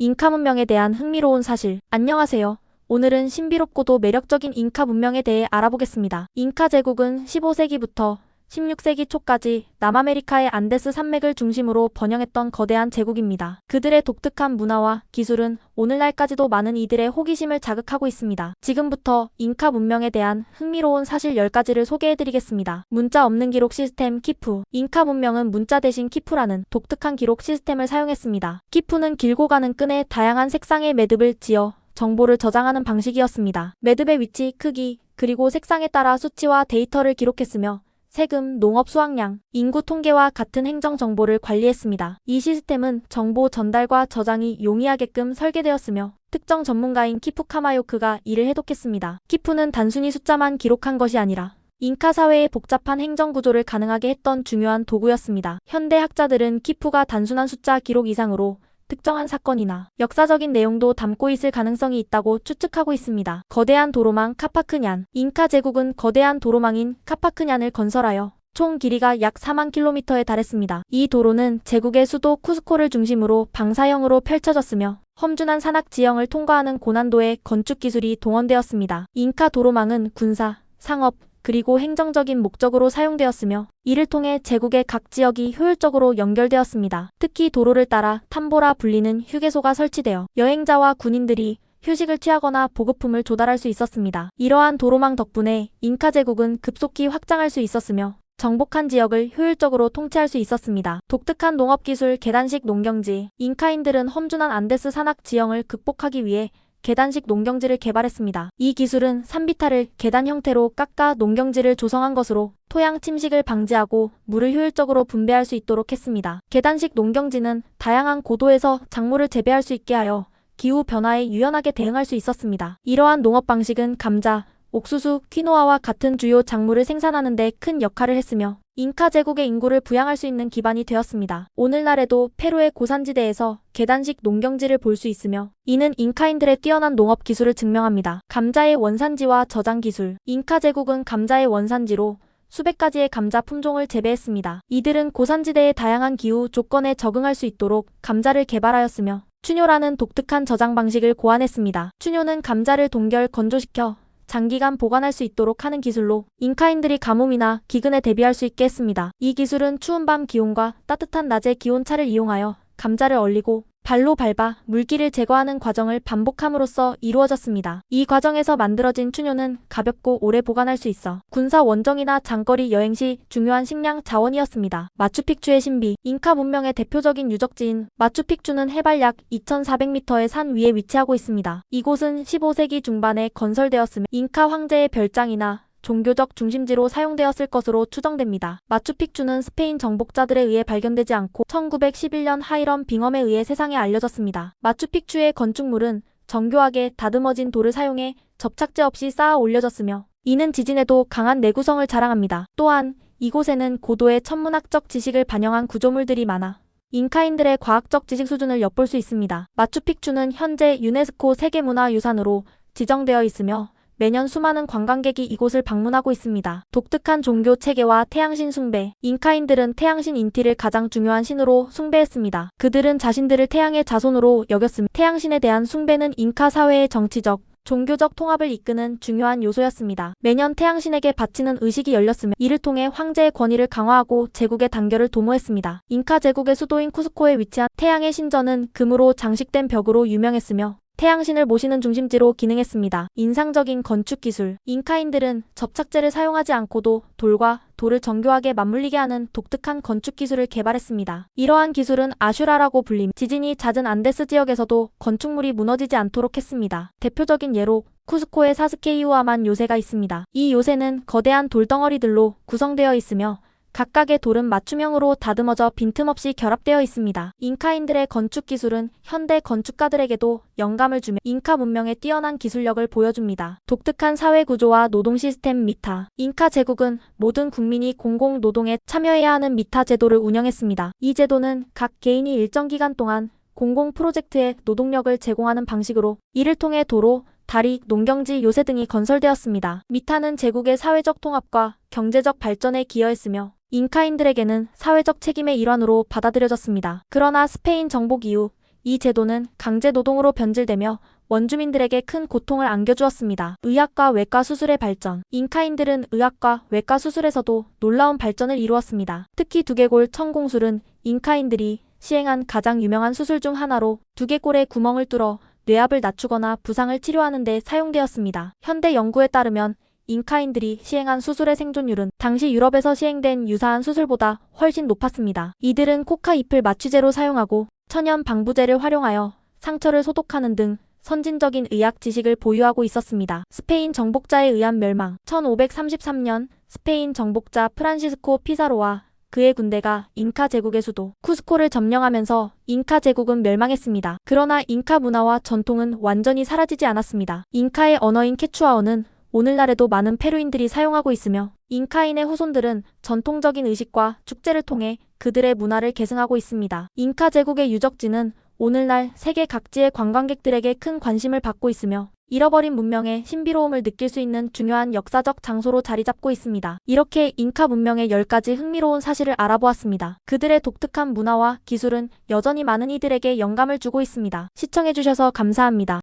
잉카 문명에 대한 흥미로운 사실. 안녕하세요. 오늘은 신비롭고도 매력적인 잉카 문명에 대해 알아보겠습니다. 잉카 제국은 15세기부터 16세기 초까지 남아메리카의 안데스 산맥을 중심으로 번영했던 거대한 제국입니다. 그들의 독특한 문화와 기술은 오늘날까지도 많은 이들의 호기심을 자극하고 있습니다. 지금부터 잉카 문명에 대한 흥미로운 사실 10가지를 소개해드리겠습니다. 문자 없는 기록 시스템 키푸. 잉카 문명은 문자 대신 키푸라는 독특한 기록 시스템을 사용했습니다. 키푸는 길고 가는 끈에 다양한 색상의 매듭을 지어 정보를 저장하는 방식이었습니다. 매듭의 위치, 크기, 그리고 색상에 따라 수치와 데이터를 기록했으며 세금, 농업 수확량, 인구 통계와 같은 행정 정보를 관리했습니다. 이 시스템은 정보 전달과 저장이 용이하게끔 설계되었으며 특정 전문가인 키푸 카마요크가 이를 해독했습니다. 키푸는 단순히 숫자만 기록한 것이 아니라 잉카 사회의 복잡한 행정 구조를 가능하게 했던 중요한 도구였습니다. 현대 학자들은 키푸가 단순한 숫자 기록 이상으로 특정한 사건이나 역사적인 내용도 담고 있을 가능성이 있다고 추측하고 있습니다. 거대한 도로망 카파크냔. 잉카 제국은 거대한 도로망인 카파크냔을 건설하여 총 길이가 약 4만 킬로미터에 달했습니다. 이 도로는 제국의 수도 쿠스코를 중심으로 방사형으로 펼쳐졌으며 험준한 산악 지형을 통과하는 고난도의 건축 기술이 동원되었습니다. 잉카 도로망은 군사, 상업, 그리고 행정적인 목적으로 사용되었으며 이를 통해 제국의 각 지역이 효율적으로 연결되었습니다. 특히 도로를 따라 탐보라 불리는 휴게소가 설치되어 여행자와 군인들이 휴식을 취하거나 보급품을 조달할 수 있었습니다. 이러한 도로망 덕분에 잉카 제국은 급속히 확장할 수 있었으며 정복한 지역을 효율적으로 통치할 수 있었습니다. 독특한 농업기술 계단식 농경지. 잉카인들은 험준한 안데스 산악 지형을 극복하기 위해 계단식 농경지를 개발했습니다. 이 기술은 산비탈을 계단 형태로 깎아 농경지를 조성한 것으로 토양 침식을 방지하고 물을 효율적으로 분배할 수 있도록 했습니다. 계단식 농경지는 다양한 고도에서 작물을 재배할 수 있게 하여 기후 변화에 유연하게 대응할 수 있었습니다. 이러한 농업 방식은 감자, 옥수수, 퀴노아와 같은 주요 작물을 생산하는 데 큰 역할을 했으며 잉카 제국의 인구를 부양할 수 있는 기반이 되었습니다. 오늘날에도 페루의 고산지대에서 계단식 농경지를 볼 수 있으며 이는 잉카인들의 뛰어난 농업 기술을 증명합니다. 감자의 원산지와 저장 기술. 잉카 제국은 감자의 원산지로 수백 가지의 감자 품종을 재배했습니다. 이들은 고산지대의 다양한 기후 조건에 적응할 수 있도록 감자를 개발하였으며 추뇨라는 독특한 저장 방식을 고안했습니다. 추뇨는 감자를 동결 건조시켜 장기간 보관할 수 있도록 하는 기술로 잉카인들이 가뭄이나 기근에 대비할 수 있게 했습니다. 이 기술은 추운 밤 기온과 따뜻한 낮의 기온차를 이용하여 감자를 얼리고 발로 밟아 물기를 제거하는 과정을 반복함으로써 이루어졌습니다. 이 과정에서 만들어진 추뇨는 가볍고 오래 보관할 수 있어 군사 원정이나 장거리 여행 시 중요한 식량 자원이었습니다. 마추픽추의 신비. 잉카 문명의 대표적인 유적지인 마추픽추는 해발 약 2,400m의 산 위에 위치하고 있습니다. 이곳은 15세기 중반에 건설되었으며 잉카 황제의 별장이나 종교적 중심지로 사용되었을 것으로 추정됩니다. 마추픽추는 스페인 정복자들에 의해 발견되지 않고 1911년 하이럼 빙엄에 의해 세상에 알려졌습니다. 마추픽추의 건축물은 정교하게 다듬어진 돌을 사용해 접착제 없이 쌓아 올려졌으며 이는 지진에도 강한 내구성을 자랑합니다. 또한 이곳에는 고도의 천문학적 지식을 반영한 구조물들이 많아 잉카인들의 과학적 지식 수준을 엿볼 수 있습니다. 마추픽추는 현재 유네스코 세계문화유산으로 지정되어 있으며 매년 수많은 관광객이 이곳을 방문하고 있습니다. 독특한 종교 체계와 태양신 숭배. 잉카인들은 태양신 인티를 가장 중요한 신으로 숭배했습니다. 그들은 자신들을 태양의 자손으로 여겼으며 태양신에 대한 숭배는 잉카 사회의 정치적, 종교적 통합을 이끄는 중요한 요소였습니다. 매년 태양신에게 바치는 의식이 열렸으며 이를 통해 황제의 권위를 강화하고 제국의 단결을 도모했습니다. 잉카 제국의 수도인 쿠스코에 위치한 태양의 신전은 금으로 장식된 벽으로 유명했으며 태양신을 모시는 중심지로 기능했습니다. 인상적인 건축 기술. 잉카인들은 접착제를 사용하지 않고도 돌과 돌을 정교하게 맞물리게 하는 독특한 건축 기술을 개발했습니다. 이러한 기술은 아슈라라고 불리며 지진이 잦은 안데스 지역에서도 건축물이 무너지지 않도록 했습니다. 대표적인 예로 쿠스코의 사스케이우아만 요새가 있습니다. 이 요새는 거대한 돌덩어리들로 구성되어 있으며 각각의 돌은 맞춤형으로 다듬어져 빈틈없이 결합되어 있습니다. 잉카인들의 건축 기술은 현대 건축가들에게도 영감을 주며 잉카 문명의 뛰어난 기술력을 보여줍니다. 독특한 사회 구조와 노동 시스템 미타. 잉카 제국은 모든 국민이 공공 노동에 참여해야 하는 미타 제도를 운영했습니다. 이 제도는 각 개인이 일정 기간 동안 공공 프로젝트에 노동력을 제공하는 방식으로 이를 통해 도로, 다리, 농경지, 요새 등이 건설되었습니다. 미타는 제국의 사회적 통합과 경제적 발전에 기여했으며 잉카인들에게는 사회적 책임의 일환으로 받아들여졌습니다. 그러나 스페인 정복 이후 이 제도는 강제 노동으로 변질되며 원주민들에게 큰 고통을 안겨주었습니다. 의학과 외과 수술의 발전. 잉카인들은 의학과 외과 수술에서도 놀라운 발전을 이루었습니다. 특히 두개골 천공술은 잉카인들이 시행한 가장 유명한 수술 중 하나로 두개골에 구멍을 뚫어 뇌압을 낮추거나 부상을 치료하는 데 사용되었습니다. 현대 연구에 따르면 잉카인들이 시행한 수술의 생존율은 당시 유럽에서 시행된 유사한 수술보다 훨씬 높았습니다. 이들은 코카 잎을 마취제로 사용하고 천연 방부제를 활용하여 상처를 소독하는 등 선진적인 의학 지식을 보유하고 있었습니다. 스페인 정복자에 의한 멸망. 1533년 스페인 정복자 프란시스코 피사로와 그의 군대가 잉카 제국의 수도 쿠스코를 점령하면서 잉카 제국은 멸망했습니다. 그러나 잉카 문화와 전통은 완전히 사라지지 않았습니다. 잉카의 언어인 케추아어는 오늘날에도 많은 페루인들이 사용하고 있으며 잉카인의 후손들은 전통적인 의식과 축제를 통해 그들의 문화를 계승하고 있습니다. 잉카 제국의 유적지는 오늘날 세계 각지의 관광객들에게 큰 관심을 받고 있으며 잃어버린 문명의 신비로움을 느낄 수 있는 중요한 역사적 장소로 자리 잡고 있습니다. 이렇게 잉카 문명의 10가지 흥미로운 사실을 알아보았습니다. 그들의 독특한 문화와 기술은 여전히 많은 이들에게 영감을 주고 있습니다. 시청해주셔서 감사합니다.